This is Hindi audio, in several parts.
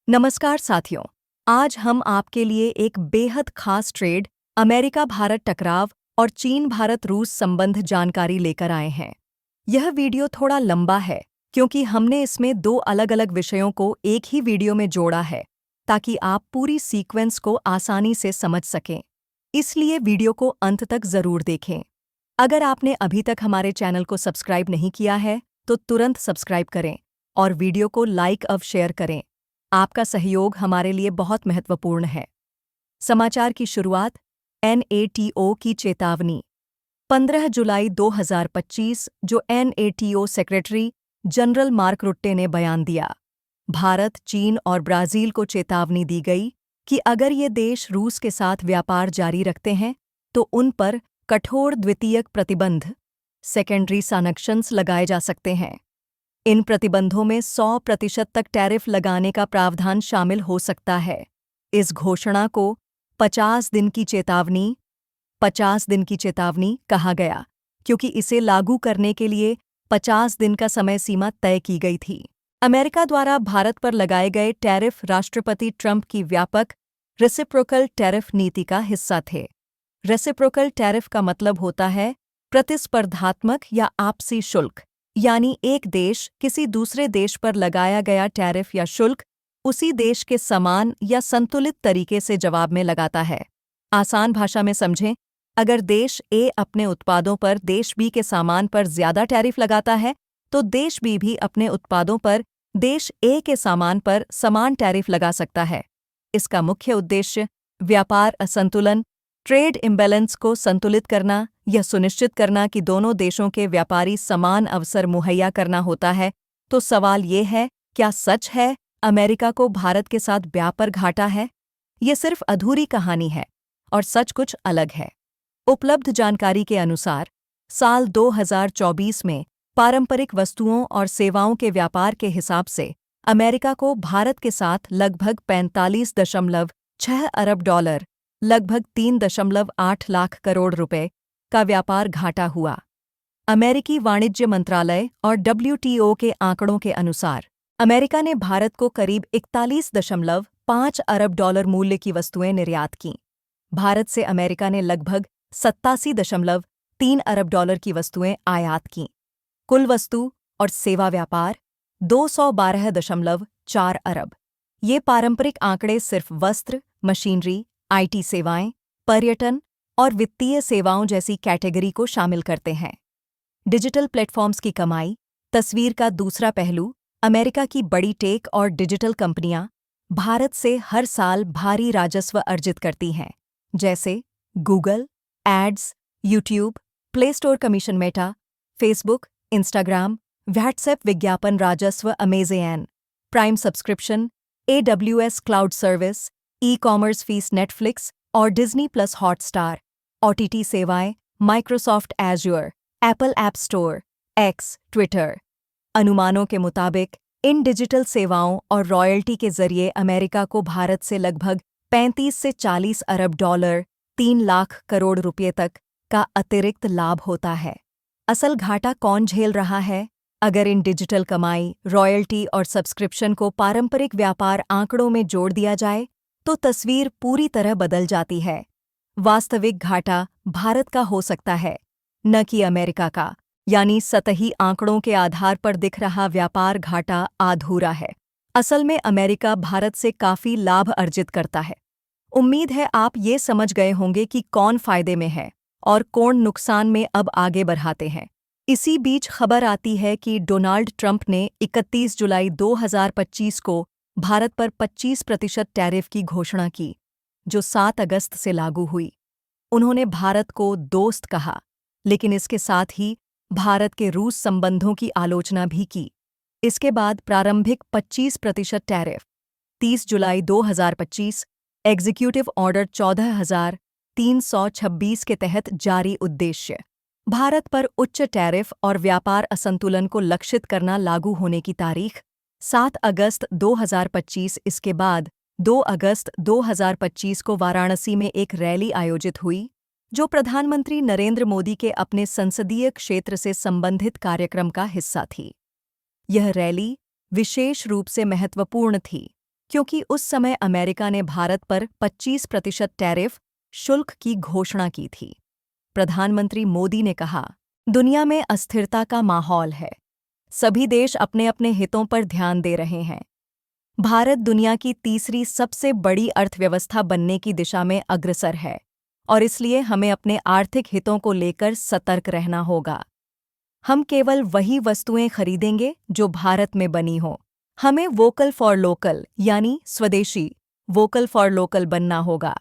नमस्कार साथियों। आज हम आपके लिए एक बेहद खास ट्रेड, अमेरिका भारत टकराव और चीन भारत रूस संबंध जानकारी लेकर आए हैं। यह वीडियो थोड़ा लंबा है क्योंकि हमने इसमें दो अलग-अलग विषयों को एक ही वीडियो में जोड़ा है ताकि आप पूरी सीक्वेंस को आसानी से समझ सकें। इसलिए वीडियो को अंत तक जरूर देखें। अगर आपने अभी तक हमारे चैनल को सब्सक्राइब नहीं किया है तो तुरंत सब्सक्राइब करें और वीडियो को लाइक और शेयर करें। आपका सहयोग हमारे लिए बहुत महत्वपूर्ण है। समाचार की शुरुआत। NATO की चेतावनी। 15 जुलाई 2025 जो NATO सेक्रेटरी जनरल मार्क रुट्टे ने बयान दिया। भारत, चीन और ब्राजील को चेतावनी दी गई कि अगर ये देश रूस के साथ व्यापार जारी रखते हैं तो उन पर कठोर द्वितीयक प्रतिबंध सेकेंडरी सैंक्शंस लगाए जा सकते हैं। इन प्रतिबंधों में 100% तक टैरिफ लगाने का प्रावधान शामिल हो सकता है। इस घोषणा को 50 दिन की चेतावनी कहा गया क्योंकि इसे लागू करने के लिए 50 दिन का समय सीमा तय की गई थी। अमेरिका द्वारा भारत पर लगाए गए टैरिफ राष्ट्रपति ट्रंप की व्यापक रेसिप्रोकल टैरिफ नीति का हिस्सा थे। रेसिप्रोकल टैरिफ का मतलब होता है प्रतिस्पर्धात्मक या आपसी शुल्क, यानी एक देश किसी दूसरे देश पर लगाया गया टैरिफ या शुल्क उसी देश के समान या संतुलित तरीके से जवाब में लगाता है। आसान भाषा में समझें, अगर देश ए अपने उत्पादों पर देश बी के सामान पर ज्यादा टैरिफ लगाता है तो देश बी भी अपने उत्पादों पर देश ए के सामान पर समान टैरिफ लगा सकता है। इसका मुख्य उद्देश्य व्यापार असंतुलन, ट्रेड इम्बैलेंस को संतुलित करना, यह सुनिश्चित करना कि दोनों देशों के व्यापारी समान अवसर मुहैया करना होता है। तो सवाल ये है, क्या सच है अमेरिका को भारत के साथ व्यापार घाटा है? ये सिर्फ अधूरी कहानी है और सच कुछ अलग है। उपलब्ध जानकारी के अनुसार साल 2024 में पारंपरिक वस्तुओं और सेवाओं के व्यापार के हिसाब से अमेरिका को भारत के साथ लगभग 45.6 अरब डॉलर, लगभग 3.8 लाख करोड़ रुपए का व्यापार घाटा हुआ। अमेरिकी वाणिज्य मंत्रालय और WTO के आंकड़ों के अनुसार अमेरिका ने भारत को करीब 41.5 अरब डॉलर मूल्य की वस्तुएं निर्यात कीं। भारत से अमेरिका ने लगभग 87.3 अरब डॉलर की वस्तुएं आयात कीं। कुल वस्तु और सेवा व्यापार 212.4 अरब। ये पारंपरिक आंकड़े सिर्फ वस्त्र, मशीनरी, IT सेवाएं, पर्यटन और वित्तीय सेवाओं जैसी कैटेगरी को शामिल करते हैं। डिजिटल प्लेटफॉर्म्स की कमाई। तस्वीर का दूसरा पहलू, अमेरिका की बड़ी टेक और डिजिटल कंपनियां भारत से हर साल भारी राजस्व अर्जित करती हैं, जैसे Google, ads, YouTube, Play Store commission, Meta, Facebook, Instagram, WhatsApp विज्ञापन राजस्व, Amazon Prime subscription, AWS cloud service, e-commerce fees, Netflix और डिज्नी प्लस हॉटस्टार, OTT सेवाएं, Microsoft Azure, Apple App Store, X, Twitter. अनुमानों के मुताबिक इन डिजिटल सेवाओं और रॉयल्टी के जरिए अमेरिका को भारत से लगभग 35 से 40 अरब डॉलर, 3 लाख करोड़ रुपए तक का अतिरिक्त लाभ होता है। असल घाटा कौन झेल रहा है? अगर इन डिजिटल कमाई, रॉयल्टी और सब्सक्रिप्शन को पारंपरिक व्यापार आंकड़ों में जोड़ दिया जाए तो तस्वीर पूरी तरह बदल जाती है। वास्तविक घाटा भारत का हो सकता है, न कि अमेरिका का, यानी सतही आंकड़ों के आधार पर दिख रहा व्यापार घाटा अधूरा है। असल में अमेरिका भारत से काफी लाभ अर्जित करता है। उम्मीद है आप ये समझ गए होंगे कि कौन फायदे में है और कौन नुकसान में। अब आगे बढ़ाते हैं। इसी बीच खबर आती है कि डोनाल्ड ट्रंप ने 31 जुलाई 2025 को भारत पर 25% टैरिफ की घोषणा की, जो 7 अगस्त से लागू हुई। उन्होंने भारत को दोस्त कहा, लेकिन इसके साथ ही भारत के रूस संबंधों की आलोचना भी की। इसके बाद प्रारंभिक 25% टैरिफ 30 जुलाई 2025 एग्जीक्यूटिव ऑर्डर 14,326 के तहत जारी। उद्देश्य भारत पर उच्च टैरिफ और व्यापार असंतुलन को लक्षित करना। लागू होने की तारीख 7 अगस्त 2025। इसके बाद 2 अगस्त 2025 को वाराणसी में एक रैली आयोजित हुई जो प्रधानमंत्री नरेंद्र मोदी के अपने संसदीय क्षेत्र से संबंधित कार्यक्रम का हिस्सा थी। यह रैली विशेष रूप से महत्वपूर्ण थी क्योंकि उस समय अमेरिका ने भारत पर 25% टैरिफ शुल्क की घोषणा की थी। प्रधानमंत्री मोदी ने कहा, दुनिया में अस्थिरता का माहौल है। सभी देश अपने अपने हितों पर ध्यान दे रहे हैं। भारत दुनिया की तीसरी सबसे बड़ी अर्थव्यवस्था बनने की दिशा में अग्रसर है और इसलिए हमें अपने आर्थिक हितों को लेकर सतर्क रहना होगा। हम केवल वही वस्तुएं खरीदेंगे जो भारत में बनी हों। हमें वोकल फॉर लोकल यानी स्वदेशी वोकल फॉर लोकल बनना होगा।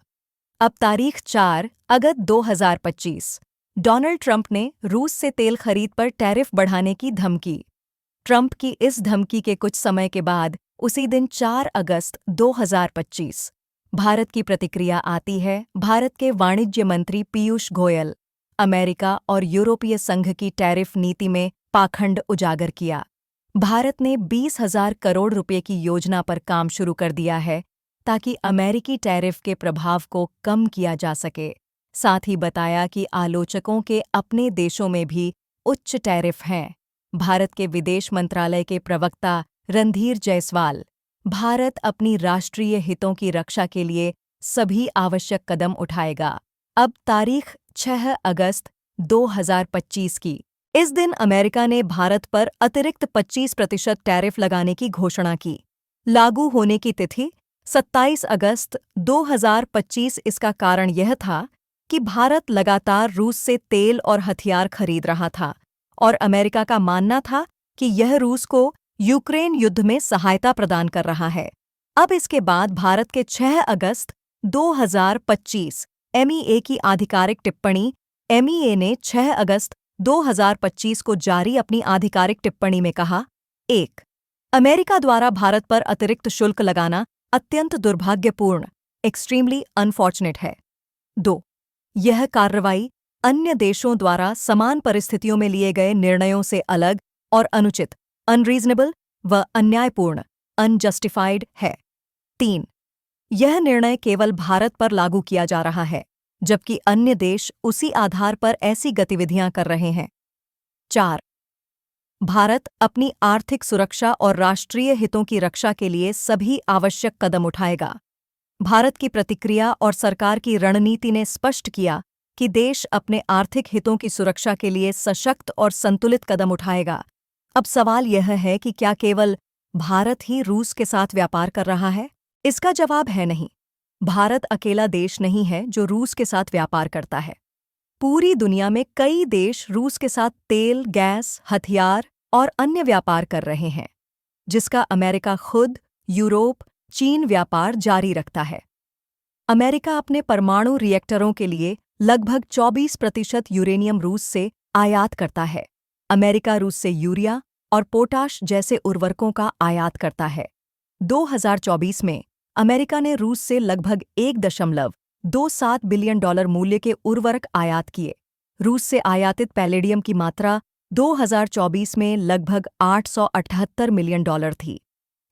अब तारीख 4 अगस्त 2025। डोनाल्ड ट्रंप ने रूस से तेल खरीद पर टैरिफ बढ़ाने की धमकी। ट्रंप की इस धमकी के कुछ समय के बाद उसी दिन 4 अगस्त 2025 भारत की प्रतिक्रिया आती है। भारत के वाणिज्य मंत्री पीयूष गोयल अमेरिका और यूरोपीय संघ की टैरिफ नीति में पाखंड उजागर किया। भारत ने 20,000 करोड़ रुपए की योजना पर काम शुरू कर दिया है ताकि अमेरिकी टैरिफ के प्रभाव को कम किया जा सके। साथ ही बताया कि आलोचकों के अपने देशों में भी उच्च टैरिफ हैं। भारत के विदेश मंत्रालय के प्रवक्ता रणधीर जायसवाल, भारत अपनी राष्ट्रीय हितों की रक्षा के लिए सभी आवश्यक कदम उठाएगा। अब तारीख 6 अगस्त 2025 की। इस दिन अमेरिका ने भारत पर अतिरिक्त 25% टैरिफ लगाने की घोषणा की। लागू होने की तिथि 27 अगस्त 2025। इसका कारण यह था कि भारत लगातार रूस से तेल और हथियार खरीद रहा था और अमेरिका का मानना था कि यह रूस को यूक्रेन युद्ध में सहायता प्रदान कर रहा है। अब इसके बाद भारत के 6 अगस्त 2025 MEA की आधिकारिक टिप्पणी। MEA ने 6 अगस्त 2025 को जारी अपनी आधिकारिक टिप्पणी में कहा, 1. अमेरिका द्वारा भारत पर अतिरिक्त शुल्क लगाना अत्यंत दुर्भाग्यपूर्ण एक्सट्रीमली अनफॉर्चुनेट है। 2. यह कार्रवाई अन्य देशों द्वारा समान परिस्थितियों में लिए गए निर्णयों से अलग और अनुचित अनरीजनेबल व अन्यायपूर्ण अनजस्टिफाइड है। 3. यह निर्णय केवल भारत पर लागू किया जा रहा है जबकि अन्य देश उसी आधार पर ऐसी गतिविधियां कर रहे हैं। 4. भारत अपनी आर्थिक सुरक्षा और राष्ट्रीय हितों की रक्षा के लिए सभी आवश्यक कदम उठाएगा। भारत की प्रतिक्रिया और सरकार की रणनीति ने स्पष्ट किया कि देश अपने आर्थिक हितों की सुरक्षा के लिए सशक्त और संतुलित कदम उठाएगा। अब सवाल यह है कि क्या केवल भारत ही रूस के साथ व्यापार कर रहा है? इसका जवाब है नहीं। भारत अकेला देश नहीं है जो रूस के साथ व्यापार करता है। पूरी दुनिया में कई देश रूस के साथ तेल, गैस, हथियार और अन्य व्यापार कर रहे हैं, जिसका अमेरिका खुद, यूरोप, चीन व्यापार जारी रखता है। अमेरिका अपने परमाणु रिएक्टरों के लिए लगभग 24% यूरेनियम रूस से आयात करता है। अमेरिका रूस से यूरिया और पोटाश जैसे उर्वरकों का आयात करता है। 2024 में अमेरिका ने रूस से लगभग $1.27 बिलियन मूल्य के उर्वरक आयात किए। रूस से आयातित पैलेडियम की मात्रा 2024 में लगभग $878 मिलियन थी।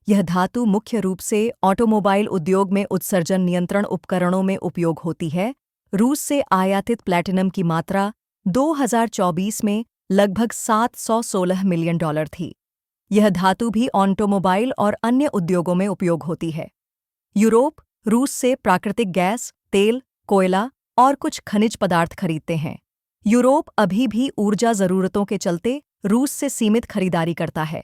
यह धातु मुख्य रूप से ऑटोमोबाइल उद्योग में उत्सर्जन नियंत्रण उपकरणों में उपयोग होती है। रूस से आयातित प्लैटिनम की मात्रा 2024 में लगभग $716 मिलियन थी। यह धातु भी ऑटोमोबाइल और अन्य उद्योगों में उपयोग होती है। यूरोप रूस से प्राकृतिक गैस, तेल, कोयला और कुछ खनिज पदार्थ खरीदते हैं। यूरोप अभी भी ऊर्जा जरूरतों के चलते रूस से सीमित खरीदारी करता है।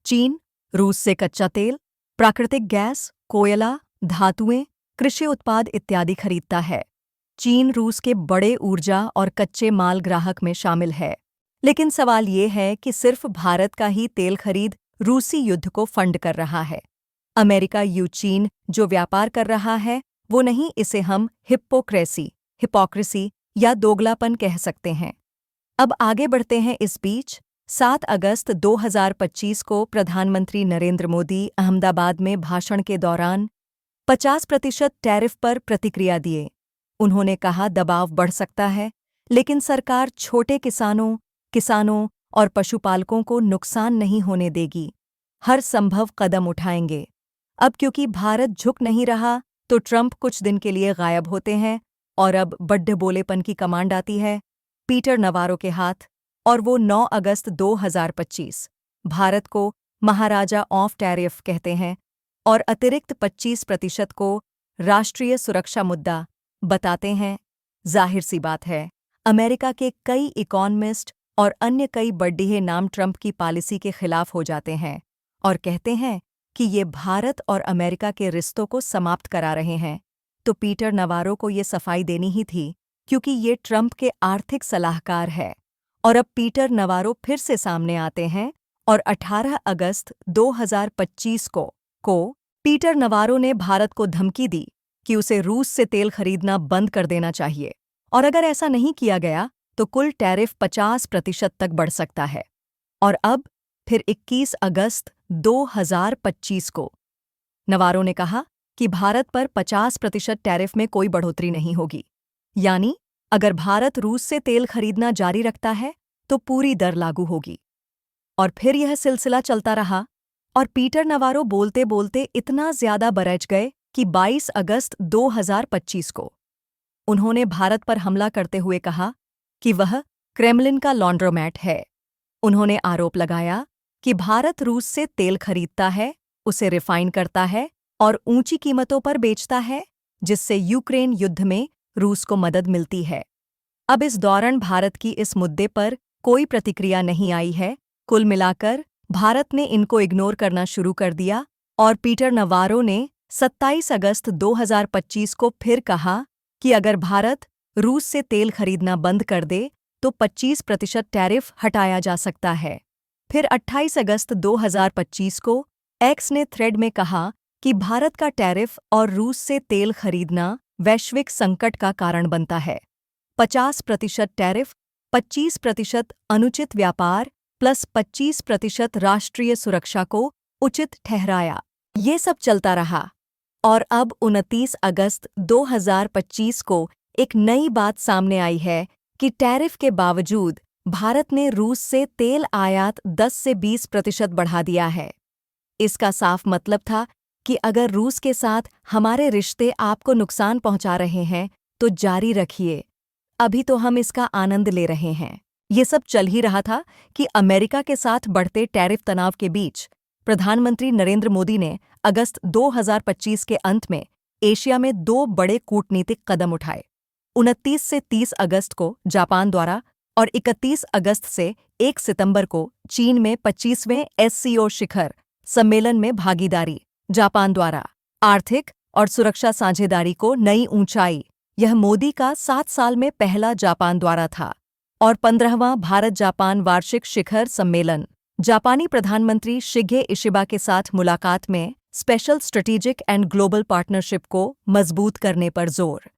चीन रूस से कच्चा तेल, प्राकृतिक गैस, कोयला, धातुएं, कृषि उत्पाद इत्यादि खरीदता है। चीन रूस के बड़े ऊर्जा और कच्चे माल ग्राहक में शामिल है। लेकिन सवाल ये है कि सिर्फ भारत का ही तेल खरीद रूसी युद्ध को फंड कर रहा है। अमेरिका चीन जो व्यापार कर रहा है वो नहीं, इसे हम हिपोक्रेसी या दोगलापन कह सकते हैं। अब आगे बढ़ते हैं। इस बीच 7 अगस्त 2025 को प्रधानमंत्री नरेंद्र मोदी अहमदाबाद में भाषण के दौरान 50% टैरिफ पर प्रतिक्रिया दिए। उन्होंने कहा, दबाव बढ़ सकता है लेकिन सरकार छोटे किसानों और पशुपालकों को नुकसान नहीं होने देगी। हर संभव कदम उठाएंगे। अब क्योंकि भारत झुक नहीं रहा तो ट्रंप कुछ दिन के लिए गायब होते हैं और अब बड्ढे बोलेपन की कमांड आती है पीटर नवारो के हाथ और वो 9 अगस्त 2025 भारत को महाराजा ऑफ टैरिफ कहते हैं और अतिरिक्त 25% को राष्ट्रीय सुरक्षा मुद्दा बताते हैं। जाहिर सी बात है, अमेरिका के कई इकोनॉमिस्ट और अन्य कई बड्ढे नाम ट्रंप की पॉलिसी के खिलाफ हो जाते हैं और कहते हैं कि ये भारत और अमेरिका के रिश्तों को समाप्त करा रहे हैं। तो पीटर नवारो को ये सफाई देनी ही थी, क्योंकि ये ट्रंप के आर्थिक सलाहकार है। और अब पीटर नवारो फिर से सामने आते हैं और 18 अगस्त 2025 को पीटर नवारो ने भारत को धमकी दी कि उसे रूस से तेल खरीदना बंद कर देना चाहिए, और अगर ऐसा नहीं किया गया तो कुल टैरिफ 50% तक बढ़ सकता है। और अब फिर 21 अगस्त 2025 को नवारो ने कहा कि भारत पर 50% टैरिफ में कोई बढ़ोतरी नहीं होगी, यानी अगर भारत रूस से तेल खरीदना जारी रखता है तो पूरी दर लागू होगी। और फिर यह सिलसिला चलता रहा और पीटर नवारो बोलते बोलते इतना ज्यादा बरच गए कि 22 अगस्त 2025 को उन्होंने भारत पर हमला करते हुए कहा कि वह क्रेमलिन का लॉन्ड्रोमैट है। उन्होंने आरोप लगाया कि भारत रूस से तेल खरीदता है, उसे रिफाइन करता है और ऊंची कीमतों पर बेचता है, जिससे यूक्रेन युद्ध में रूस को मदद मिलती है। अब इस दौरान भारत की इस मुद्दे पर कोई प्रतिक्रिया नहीं आई है। कुल मिलाकर भारत ने इनको इग्नोर करना शुरू कर दिया और पीटर नवारो ने 27 अगस्त 2025 को फिर कहा कि अगर भारत रूस से तेल खरीदना बंद कर दे तो 25% टैरिफ हटाया जा सकता है। फिर 28 अगस्त 2025 को एक्स ने थ्रेड में कहा कि भारत का टैरिफ और रूस से तेल खरीदना वैश्विक संकट का कारण बनता है। 50% टैरिफ, 25% अनुचित व्यापार प्लस 25% राष्ट्रीय सुरक्षा को उचित ठहराया। ये सब चलता रहा और अब 29 अगस्त 2025 को एक नई बात सामने आई है कि टैरिफ के बावजूद भारत ने रूस से तेल आयात 10 से 20% बढ़ा दिया है। इसका साफ मतलब था कि अगर रूस के साथ हमारे रिश्ते आपको नुकसान पहुंचा रहे हैं तो जारी रखिए, अभी तो हम इसका आनंद ले रहे हैं। ये सब चल ही रहा था कि अमेरिका के साथ बढ़ते टैरिफ तनाव के बीच प्रधानमंत्री नरेंद्र मोदी ने अगस्त 2025 के अंत में एशिया में 2 बड़े कूटनीतिक कदम उठाए। 29 से 30 अगस्त को जापान द्वारा और 31 अगस्त से 1 सितंबर को चीन में 25वें SCO शिखर सम्मेलन में भागीदारी। जापान द्वारा आर्थिक और सुरक्षा साझेदारी को नई ऊंचाई। यह मोदी का 7 साल में पहला जापान द्वारा था। और 15वां भारत जापान वार्षिक शिखर सम्मेलन। जापानी प्रधानमंत्री शिगे इशिबा के साथ मुलाकात में special strategic and global partnership को मजबूत करने पर जोर।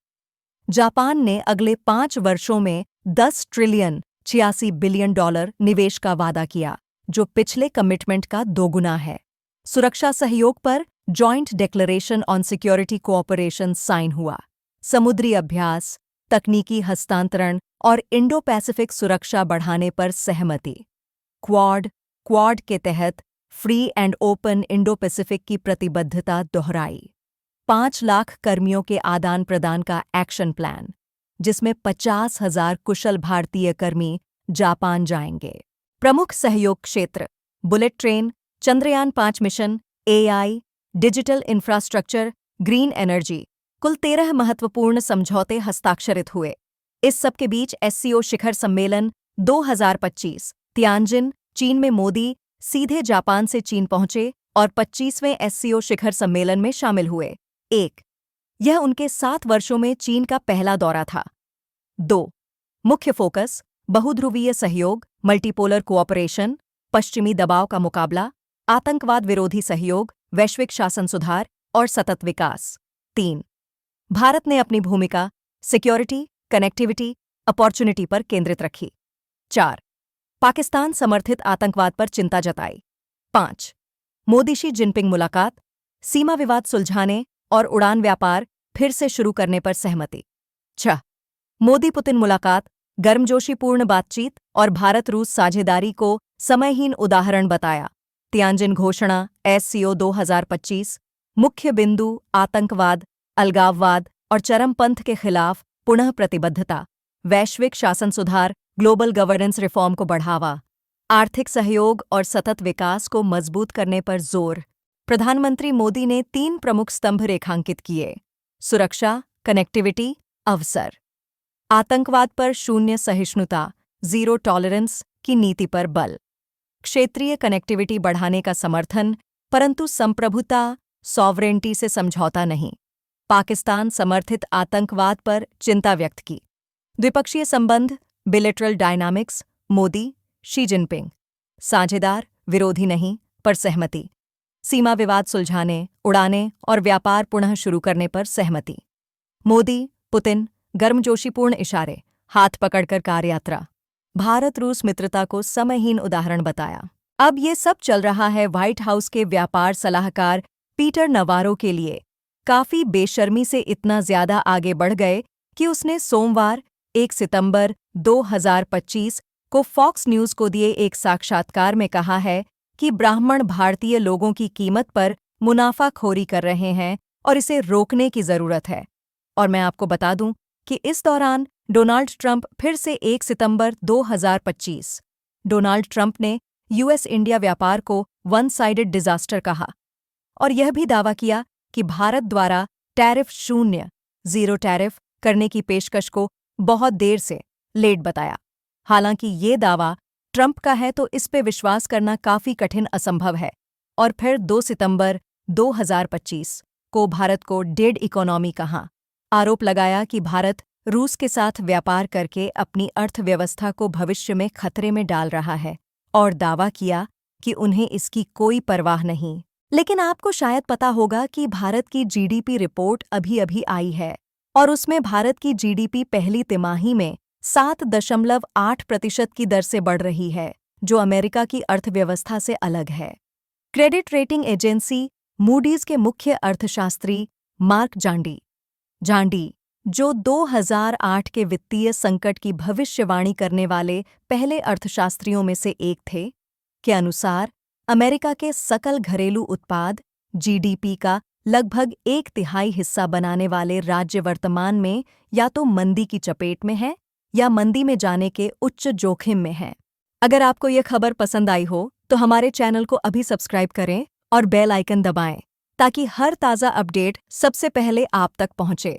जापान ने अगले 5 वर्षों में 10 ट्रिलियन $86 बिलियन निवेश का वादा किया, जो पिछले कमिटमेंट का 2 गुना है। सुरक्षा सहयोग पर joint declaration on security cooperation sign हुआ। समुद्री अभ्यास, तकनीकी हस्तांतरण और इंडो पैसिफिक सुरक्षा बढ़ाने पर सहमति। क्वाड के तहत free and open Indo Pacific की प्रतिबद्धता दोहराई। 5 लाख कर्मियों के आदान प्रदान का एक्शन प्लान, जिसमें 50,000 कुशल भारतीय कर्मी जापान जाएंगे। प्रमुख सहयोग क्षेत्र: bullet train, Chandrayaan 5 mission, AI, digital infrastructure, green energy. कुल 13 महत्वपूर्ण समझौते हस्ताक्षरित हुए। इस सब के बीच SCO शिखर सम्मेलन 2025 तियानजिन, चीन में मोदी सीधे जापान से चीन पहुंचे और 25वें SCO शिखर सम्मेलन में शामिल हुए। 1. यह उनके 7 वर्षों में चीन का पहला दौरा था। 2. मुख्य फोकस: बहुध्रुवीय सहयोग, मल्टीपोलर कोऑपरेशन, पश्चिमी दबाव का मुकाबला, आतंकवाद विरोधी सहयोग, वैश्विक शासन सुधार और सतत विकास। 3. भारत ने अपनी भूमिका सिक्योरिटी, कनेक्टिविटी, अपॉर्चुनिटी पर केंद्रित रखी। 4. पाकिस्तान समर्थित आतंकवाद पर चिंता जताई। 5. मोदी शी जिनपिंग मुलाकात, सीमा विवाद सुलझाने और उड़ान व्यापार फिर से शुरू करने पर सहमति। 6. मोदी पुतिन मुलाकात, गर्मजोशीपूर्ण बातचीत और भारत रूस साझेदारी को समयहीन उदाहरण बताया। तियानजिन घोषणा SCO 2025। मुख्य बिंदु: आतंकवाद, अलगाववाद और चरमपंथ के खिलाफ पुनः प्रतिबद्धता, वैश्विक शासन सुधार, ग्लोबल गवर्नेंस रिफॉर्म को बढ़ावा, आर्थिक सहयोग और सतत विकास को मजबूत करने पर जोर। प्रधानमंत्री मोदी ने 3 प्रमुख स्तंभ रेखांकित किए: सुरक्षा, कनेक्टिविटी, अवसर। आतंकवाद पर शून्य सहिष्णुता, जीरो टॉलरेंस की नीति पर बल। क्षेत्रीय कनेक्टिविटी बढ़ाने का समर्थन, परंतु संप्रभुता, सॉवरेंटी से समझौता नहीं। पाकिस्तान समर्थित आतंकवाद पर चिंता व्यक्त की। द्विपक्षीय संबंध, bilateral dynamics, Modi, Xi Jinping. साझेदार, विरोधी नहीं, पर सहमति। सीमा विवाद सुलझाने, उड़ाने और व्यापार पुनः शुरू करने पर सहमति। मोदी, पुतिन, गर्मजोशीपूर्ण इशारे, हाथ पकड़कर कार यात्रा। भारत रूस मित्रता को समयहीन उदाहरण बताया। अब ये सब चल रहा है व्हाइट हाउस के व्यापार सलाहकार पीटर नवारो के लिए काफी बेशर्मी से इतना ज्यादा आगे बढ़ गए कि उसने सोमवार 1 सितंबर 2025 को फॉक्स न्यूज को दिए एक साक्षात्कार में कहा है कि ब्राह्मण भारतीय लोगों की कीमत पर मुनाफाखोरी कर रहे हैं और इसे रोकने की जरूरत है। और मैं आपको बता दूं कि इस दौरान डोनाल्ड ट्रंप फिर से 1 सितंबर 2025 डोनाल्ड ट्रंप ने यूएस इंडिया व्यापार को वन साइडेड डिजास्टर कहा और यह भी दावा किया कि भारत द्वारा टैरिफ शून्य, जीरो टैरिफ करने की पेशकश को बहुत देर से लेट बताया। हालांकि ये दावा ट्रंप का है तो इस पे विश्वास करना काफी कठिन असंभव है। और फिर 2 सितंबर 2025 को भारत को डेड इकोनॉमी कहा। आरोप लगाया कि भारत रूस के साथ व्यापार करके अपनी अर्थव्यवस्था को भविष्य में खतरे में डाल रहा है और दावा किया कि उन्हें इसकी कोई परवाह नहीं। लेकिन आपको शायद पता होगा कि भारत की जीडीपी रिपोर्ट अभी आई है और उसमें भारत की जीडीपी पहली तिमाही में 7.8% की दर से बढ़ रही है, जो अमेरिका की अर्थव्यवस्था से अलग है। क्रेडिट रेटिंग एजेंसी मूडीज के मुख्य अर्थशास्त्री मार्क जांडी, जो 2008 के वित्तीय संकट की भविष्यवाणी करने वाले पहले अर्थशास्त्रियों में से एक थे, के अनुसार अमेरिका के सकल घरेलू उत्पाद जीडीपी का लगभग 1/3 हिस्सा बनाने वाले राज्य वर्तमान में या तो मंदी की चपेट में है या मंदी में जाने के उच्च जोखिम में है। अगर आपको यह खबर पसंद आई हो तो हमारे चैनल को अभी सब्सक्राइब करें और बेल आइकन दबाएं ताकि हर ताज़ा अपडेट सबसे पहले आप तक पहुंचे।